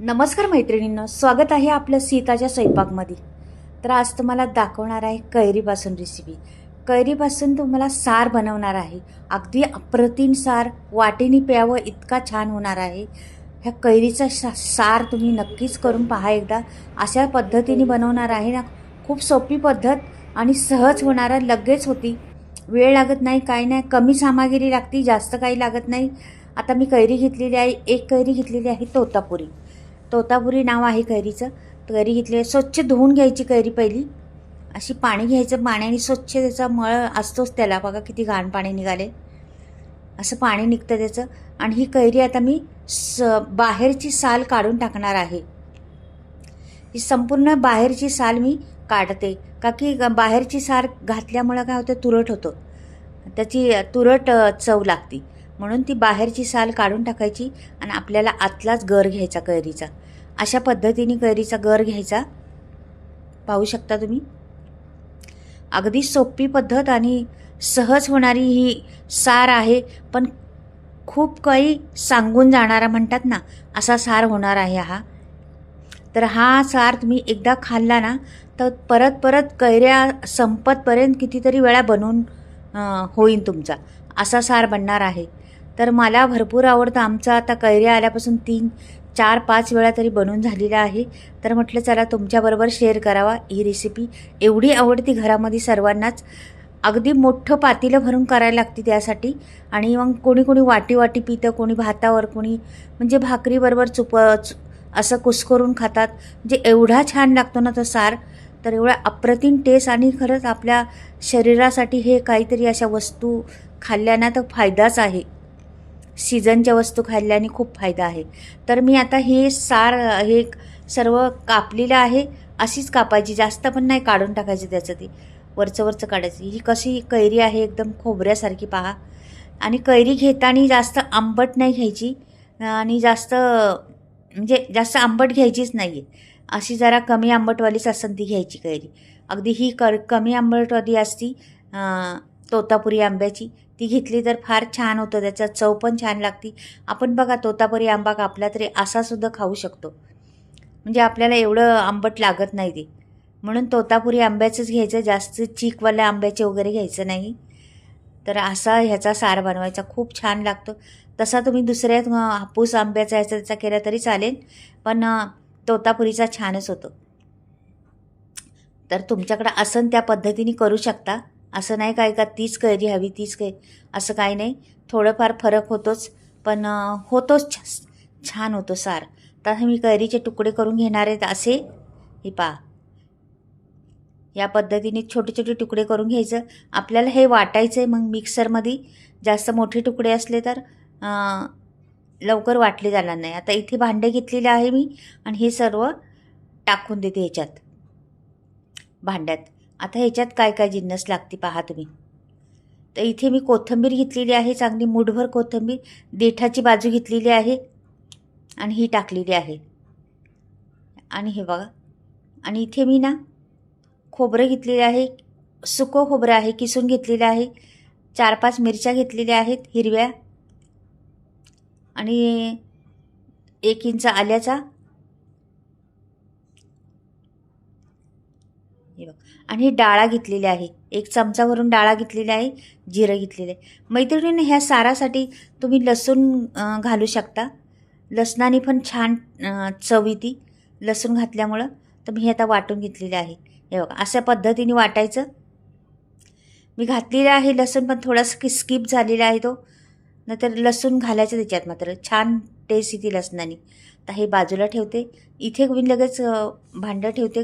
नमस्कार मैत्रिणींनो, स्वागत आहे आपलं सीताच्या स्वयंपाकमध्ये. तर आज तुम्हाला दाखवणार आहे कैरीपासून रेसिपी. कैरीपासून तुम्हाला सार बनवणार आहे. अगदी अप्रतिम सार, वाटीने प्यावं इतका छान होणार आहे. ह्या कैरीचा सार तुम्ही नक्कीच करून पहा एकदा. अशा पद्धतीने बनवणार आहे ना, खूप सोपी पद्धत आणि सहज होणारा, लगेच होती. वेळ लागत नाही, काही नाही, कमी सामग्री लागते, जास्त काही लागत नाही. आता मी कैरी घेतलेली आहे, एक कैरी घेतलेली आहे तोतापुरी. तोतापुरी नाव आहे कैरीचं. कैरी घेतली, स्वच्छ धुवून घ्यायची कैरी पहिली. अशी पाणी घ्यायचं, पाण्याने स्वच्छ त्याचा मळ असतोच त्याला, बघा किती घाण पाणी निघाले, असं पाणी निघतं त्याचं. आणि ही कैरी आता मी बाहेरची साल काढून टाकणार आहे. ही संपूर्ण बाहेरची साल मी काढते, का की बाहेरची साल घातल्यामुळं काय होतं, तुरट होतं, त्याची तुरट चव लागते. म्हणून ती बाहेरची साल काढून टाकायची आणि आपल्याला आतलाच गर घ्यायचा कैरीचा. अशा पद्धतीने कैरीचा गर घ्यायचा. पाहू शकता तुम्ही, अगदी सोपी पद्धत आणि सहज होणारी ही सार आहे. पण खूप काही सांगून जाणारा म्हणतात ना, असा सार होणार आहे हा. तर हा सार तुम्ही एकदा खाल्ला ना, तर परत परत कैऱ्या संपतपर्यंत कितीतरी वेळा बनवून होईल तुमचा, असा सार बनणार आहे. तर मला भरपूर आवडतं. आमचा आता कैऱ्या आल्यापासून 3, 4, 5 वेळा तरी बनवून झालेला आहे. तर म्हटलं चला तुमच्याबरोबर शेअर करावा ही रेसिपी. एवढी आवडती घरामध्ये सर्वांनाच. अगदी मोठं पातेलं भरून करायला लागते त्यासाठी. आणि मग कोणी कोणी वाटी वाटी पितं, कोणी भातावर, कोणी म्हणजे भाकरीबरोबर असं कुस्करून खातात. म्हणजे एवढा छान लागतो ना तो सार. तर एवढा अप्रतिम टेस्ट. आणि खरंच आपल्या शरीरासाठी हे काहीतरी अशा वस्तू खाल्ल्याना तर फायदाच आहे. सीझनच्या वस्तू खाल्ल्याने खूप फायदा आहे. तर मी आता हे सार हे सर्व कापलेलं आहे. अशीच कापायची, जास्त पण नाही काढून टाकायची त्याचं, ते वरचं काढायची. ही कशी कैरी आहे, एकदम खोबऱ्यासारखी पहा. आणि कैरी घेताना जास्त आंबट नाही घ्यायची आणि जास्त म्हणजे जास्त आंबट घ्यायचीच नाही आहे. अशी जरा कमी आंबटवालीच असेल ती घ्यायची कैरी. अगदी ही कमी आंबटवाली असती तोतापुरी आंब्याची, ती घेतली तर फार छान होतं, त्याचा चव पण छान लागते. आपण बघा तोतापुरी आंबा कापला तरी असासुद्धा खाऊ शकतो, म्हणजे आपल्याला एवढं आंबट लागत नाही ते. म्हणून तोतापुरी आंब्याचंच घ्यायचं, जास्त चीकवाल्या आंब्याचे वगैरे घ्यायचं नाही. तर असा ह्याचा सार बनवायचा, खूप छान लागतो. तसा तुम्ही दुसऱ्या हापूस आंब्याचा त्याचा केला तरी चालेल, पण तोतापुरीचा छानच होतो. तर तुमच्याकडं असं त्या पद्धतीने करू शकता. असं नाही काय का तीच कैरी हवी तीच असं काही नाही. थोडंफार फरक होतोच, पण होतोच, छान होतो सार. तर मी कैरीचे तुकडे करून घेणार आहेत असे. हे पहा, या पद्धतीने छोटे छोटे तुकडे करून घ्यायचं. आपल्याला हे वाटायचं आहे मग मिक्सरमध्ये. जास्त मोठे तुकडे असले तर लवकर वाटले जाणार नाही. आता इथे भांडे घेतलेले आहे मी आणि हे सर्व टाकून देते ह्याच्यात भांड्यात. आता ह्याच्यात काय काय जिन्नस लागते पहा तुम्ही. तर इथे मी कोथिंबीर घेतलेली आहे, चांगली मूठभर कोथिंबीर. देठाची बाजू घेतलेली आहे आणि ही टाकलेली आहे. आणि हे बघा, आणि इथे मी ना खोबरं घेतलेलं आहे, सुकं खोबरं आहे, किसून घेतलेलं आहे. 4-5 मिरच्या घेतलेल्या आहेत हिरव्या, आणि 1 इंच आल्याचा, हे बघ. आणि ही डाळा घेतलेली आहे, 1 चमचावरून डाळा घेतलेला आहे, जिरं घेतलेलं आहे. मैत्रिणींनो, ह्या सारासाठी तुम्ही लसूण घालू शकता. लसणाने पण छान चव येते लसूण घातल्यामुळं. तर मी हे आता वाटून घेतलेलं आहे. हे बघा, अशा पद्धतीने वाटायचं. मी घातलेलं आहे लसूण, पण थोडासा स्किप झालेला आहे तो, नाहीतर लसूण घालायचं त्याच्यात, मात्र छान टेस्ट येते लसणाने. तर हे बाजूला ठेवते. इथे मी लगेच भांडं ठेवते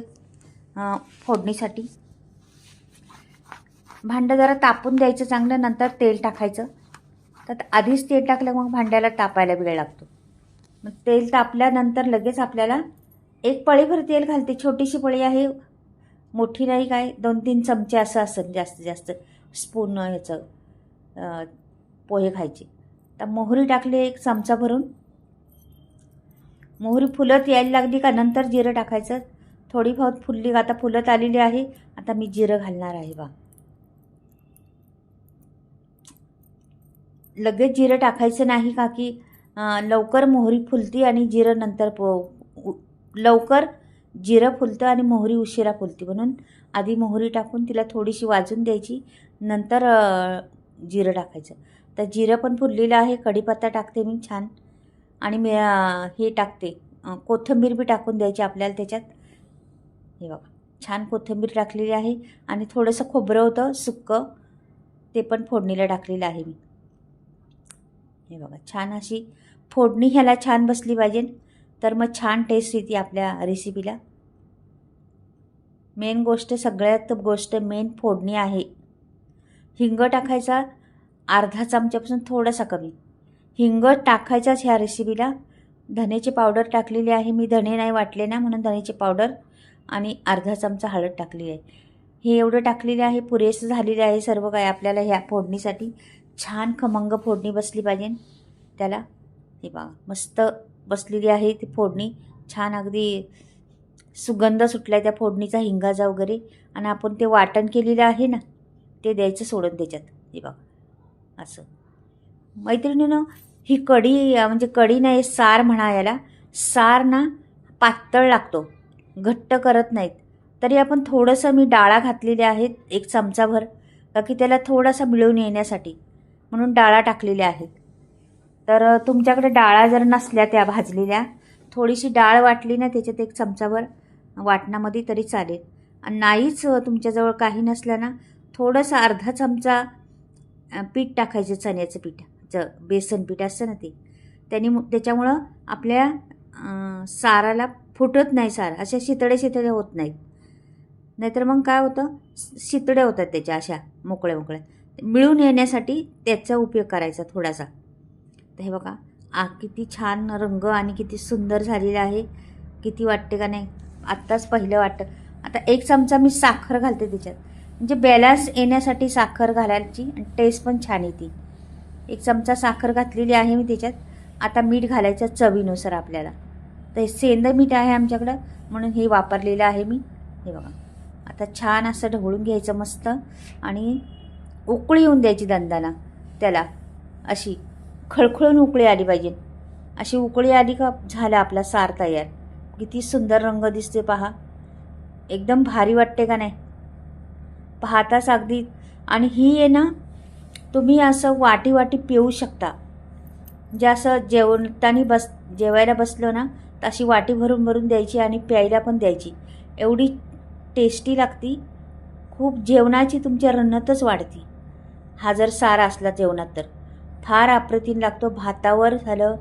फोडणीसाठी. भांडं जरा तापून द्यायचं चांगलं, नंतर तेल टाकायचं. तर आधीच तेल टाकलं मग भांड्याला तापायला वेळ लागतो. मग तेल तापल्यानंतर लगेच आपल्याला 1 पळीभर तेल घालते. छोटीशी पळी आहे, मोठी नाही, काय 2-3 चमचे असं असेल जास्तीत जास्त स्पून ह्याचं पोहे खायचे. तर मोहरी टाकली 1 चमचा भरून. मोहरी फुलत यायला लागली का नंतर जिरं टाकायचं. थोडी बहुत फुलली, आता फुलत आलेली आहे. आता मी जिरं घालणार आहे बा. लगेच जिरं टाकायचं नाही, का की लवकर मोहरी फुलती आणि जिरं नंतर लवकर जिरं फुलतं आणि मोहरी उशिरा फुलते, म्हणून आधी मोहरी टाकून तिला थोडीशी वाजून द्यायची, नंतर जिरं टाकायचं. तर जिरं पण फुललेलं आहे. कढीपत्ता टाकते मी छान, आणि मी हे टाकते कोथिंबीर बी टाकून द्यायची आपल्याला त्याच्यात. हे बघा छान कोथिंबीर टाकलेली आहे, आणि थोडंसं खोबरं होतं सुक्कं, ते पण फोडणीला टाकलेलं आहे मी. हे बघा छान अशी फोडणी ह्याला छान बसली पाहिजे, तर मग छान टेस्ट येते आपल्या रेसिपीला. मेन गोष्ट, सगळ्यात गोष्ट मेन फोडणी आहे. हिंग टाकायचा अर्धा चमच्यापासून थोडासा कमी. हिंग टाकायचाच ह्या रेसिपीला. धनेची पावडर टाकलेली आहे मी, धणे नाही वाटले ना म्हणून धनेची पावडर, आणि अर्धा चमचा हळद टाकली आहे. हे एवढं टाकलेलं आहे, पुरेसं झालेलं आहे सर्व काय आपल्याला ह्या फोडणीसाठी. छान खमंग फोडणी बसली पाहिजे त्याला. हे बघा मस्त बसलेली आहे ती फोडणी, छान अगदी सुगंध सुटला त्या फोडणीचा, हिंगाचा वगैरे. आणि आपण ते वाटण केलेलं आहे ना, ते द्यायचं सोडून त्याच्यात. हे बघा असं. मैत्रिणीनं ही कढी म्हणजे कढी नाही, सार म्हणा याला. सार ना पातळ लागतो, घट्ट करत नाहीत. तरी आपण थोडंसं मी डाळा घातलेल्या आहेत 1 चमचाभर, का की त्याला थोडासा मिळून येण्यासाठी, म्हणून डाळा टाकलेल्या आहेत. तर तुमच्याकडे डाळा जर नसल्या त्या भाजलेल्या, थोडीशी डाळ वाटली ना त्याच्यात 1 चमचाभर वाटणामध्ये तरी चालेल. आणि नाहीच तुमच्याजवळ काही नसलं ना, थोडंसं अर्धा चमचा पीठ टाकायचं, चण्याचं पीठ, बेसन पीठ असतं ना ते. त्याच्यामुळं आपल्या साराला फुटत नाही सार, अशा शितळे होत नाहीत. नाहीतर मग काय होतं, शितळे होतात त्याच्या अशा मोकळ्या मोकळ्या. मिळून येण्यासाठी त्याचा उपयोग करायचा थोडासा. तर हे बघा किती छान रंग आणि किती सुंदर झालेला आहे. किती वाटते का नाही, आत्ताच पहिलं वाटतं. आता 1 चमचा मी साखर घालते त्याच्यात, म्हणजे बॅलन्स येण्यासाठी साखर घालायची आणि टेस्ट पण छान येते. 1 चमचा साखर घातलेली आहे मी त्याच्यात. आता मीठ घालायचं चवीनुसार आपल्याला. तर सेंधं मीठ आहे आमच्याकडं, म्हणून हे वापरलेलं आहे मी. हे बघा आता छान असं ढवळून घ्यायचं मस्त, आणि उकळी येऊन द्यायची दंदाला त्याला. अशी खळखळून उकळी आली पाहिजे. अशी उकळी आली का झाला आपला सार तयार. किती सुंदर रंग दिसते पहा, एकदम भारी वाटते का नाही पाहताच अगदी. आणि ही आहे ना, तुम्ही असं वाटी वाटी पिऊ शकता. म्हणजे असं जेवायला बसलो ना, तर अशी वाटी भरून भरून द्यायची आणि प्यायला पण द्यायची. एवढी टेस्टी लागती, खूप जेवणाची तुमच्या रन्नतच वाढती. हा जर सार असला जेवणात तर फार अप्रतिम लागतो. भातावर झालं,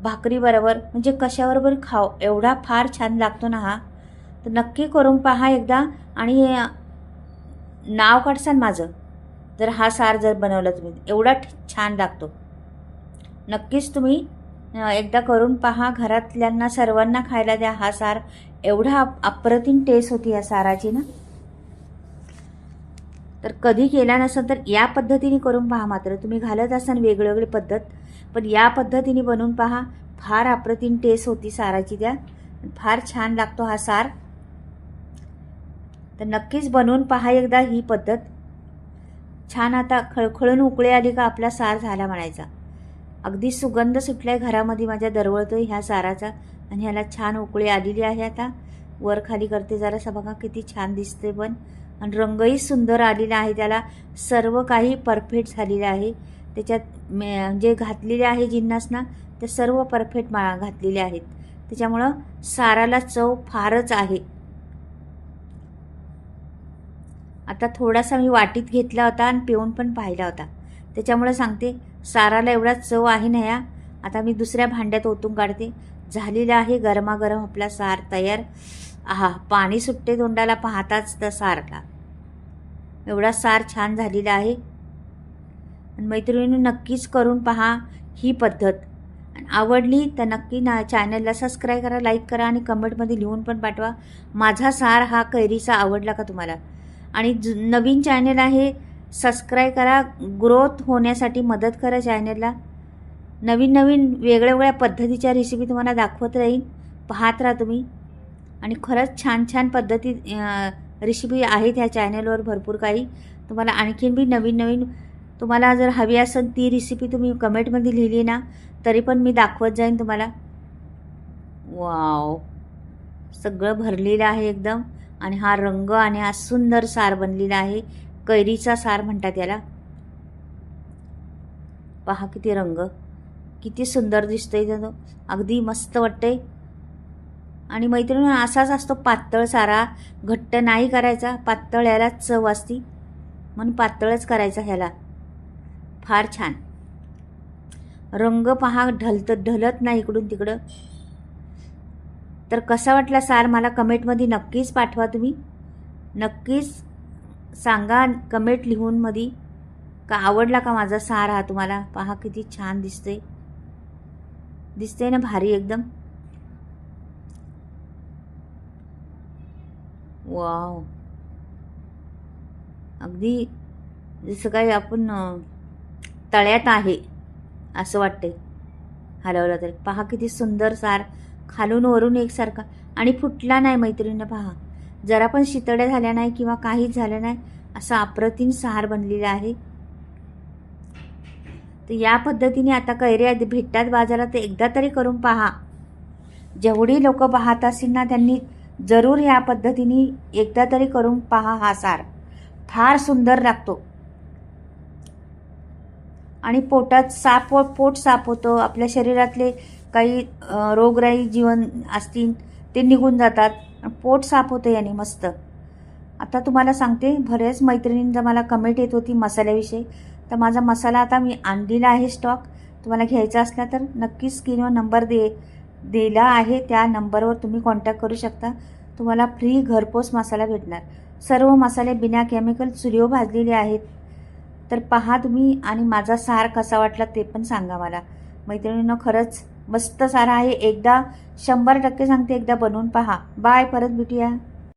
भाकरीबरोबर, म्हणजे कशाबरोबर खाव, एवढा फार छान लागतो ना हा. तर नक्की करून पहा एकदा, आणि नाव काढसान माझं जर हा सार जर बनवला तुम्ही. एवढा छान लागतो. नक्कीच तुम्ही एकदा करून पहा. घरातल्यांना सर्वांना खायला द्या हा सार. एवढा अप्रतिम टेस्ट होती या साराची ना. तर कधी केला नसेल तर या पद्धतीने करून पहा. मात्र तुम्ही घालत असाल वेगवेगळी पद्धत, पण या पद्धतीने बनवून पहा. फार अप्रतिम टेस्ट होती साराची त्या, फार छान लागतो हा सार. तर नक्कीच बनवून पहा एकदा ही पद्धत. छान आता खळखळून उकळी आली का आपला सार झाला म्हणायचा. अगदी सुगंध सुटलाय घरामध्ये माझ्या, दरवळतोय ह्या साराचा. आणि ह्याला छान उकळी आलेली आहे. आता वर खाली करते जरासा, बघा किती छान दिसते पण. आणि रंगही सुंदर आलेला आहे त्याला. सर्व काही परफेक्ट झालेलं आहे त्याच्यात. जे घातलेले आहे जिन्नस ना, ते सर्व परफेक्ट घातलेले आहेत. त्याच्यामुळं साराला चव फारच आहे. आता थोडासा मी वाटीत घेतला होता आणि पिऊन पण पाहिला होता, त्याच्यामुळे सांगते साराला एवढा चव आहे ना या. आता मी दुसऱ्या भांड्यात ओतून काढते. झालेला आहे गरमागरम आपला सार तयार. पाणी सुटते तोंडाला पाहताच त्या सारला. एवढा सार छान झालेला आहे. आणि मैत्रिणींनी नक्कीच करून पहा ही पद्धत. आवडली तर नक्की चॅनलला सबस्क्राईब करा, लाईक करा, आणि कमेंटमध्ये लिहून पण पाठवा माझा सार हा कैरीचा आवडला का तुम्हाला. आणि नवीन चॅनल आहे, सबस्क्राईब करा, ग्रोथ होण्यासाठी मदत करा चॅनलला. नवीन नवीन वेगळ्या पद्धतीच्या रेसिपी तुम्हाला दाखवत राहीन, पाहत राहा तुम्ही. आणि खरंच छान छान पद्धती रेसिपी आहेत ह्या चॅनलवर भरपूर काही. तुम्हाला आणखीन बी नवीन नवीन तुम्हाला जर हवी असेल ती रेसिपी तुम्ही कमेंटमध्ये लिहिली ना, तरी पण मी दाखवत जाईन तुम्हाला. वाव, सगळं भरलेलं आहे एकदम. आणि हा रंग आणि हा सुंदर सार बनलेला आहे. कैरीचा सार म्हणतात याला. पहा किती रंग, किती सुंदर दिसतोय तो, अगदी मस्त वाटतंय. आणि मैत्रिणी असाच असतो पातळ सारा, घट्ट नाही करायचा. पातळ यालाच चव असती म्हणून पातळच करायचा ह्याला. फार छान रंग पहा, ढलत नाही इकडून तिकडं. तर कसा वाटला सार मला कमेंटमध्ये नक्कीच पाठवा. तुम्ही नक्कीच सांगा कमेंट लिहून मध्ये का आवडला का माझा सार हा तुम्हाला. पहा किती छान दिसते ना, भारी एकदम. वाव, अगदी जसं काही आपण तळ्यात आहे असं वाटतंय हलवलं तरी. पहा किती सुंदर सार, खालून वरून एकसारखा. आणि फुटला नाही मैत्रिणीनं. पहा जरा पण शितड्या झाल्या नाही किंवा काहीच झालं नाही, असा अप्रतिम सार बनलेला आहे. तर या पद्धतीने आता कैऱ्या भेटतात बाजारात, तर एकदा तरी करून पहा. जेवढी लोक पाहत असतील ना त्यांनी जरूर या पद्धतीने एकदा तरी करून पहा. हा सार फार सुंदर लागतो. आणि पोटात पोट साफ होतं. आपल्या शरीरातले काही रोगराई जीवन असतील ते निघून जातात. पोट साफ होतं याने मस्त. आता तुम्हाला सांगते, बऱ्याच मैत्रिणींचा मला कमेंट येत होती मसाल्याविषयी. तर माझा मसाला आता मी आणलेला आहे स्टॉक. तुम्हाला घ्यायचा असला तर नक्कीच स्क्रीनवर नंबर दिला आहे, त्या नंबरवर तुम्ही कॉन्टॅक्ट करू शकता. तुम्हाला फ्री घरपोच मसाला भेटणार. सर्व मसाले बिना केमिकल चुलीवर भाजलेले आहेत. तर पहा तुम्ही, आणि माझा सार कसा वाटला ते पण सांगा मला. मैत्रिणींनो खरंच मस्त सार आहे. एकदा 100% सांगते, एकदा बनवून पहा. बाय, परत भेटूया.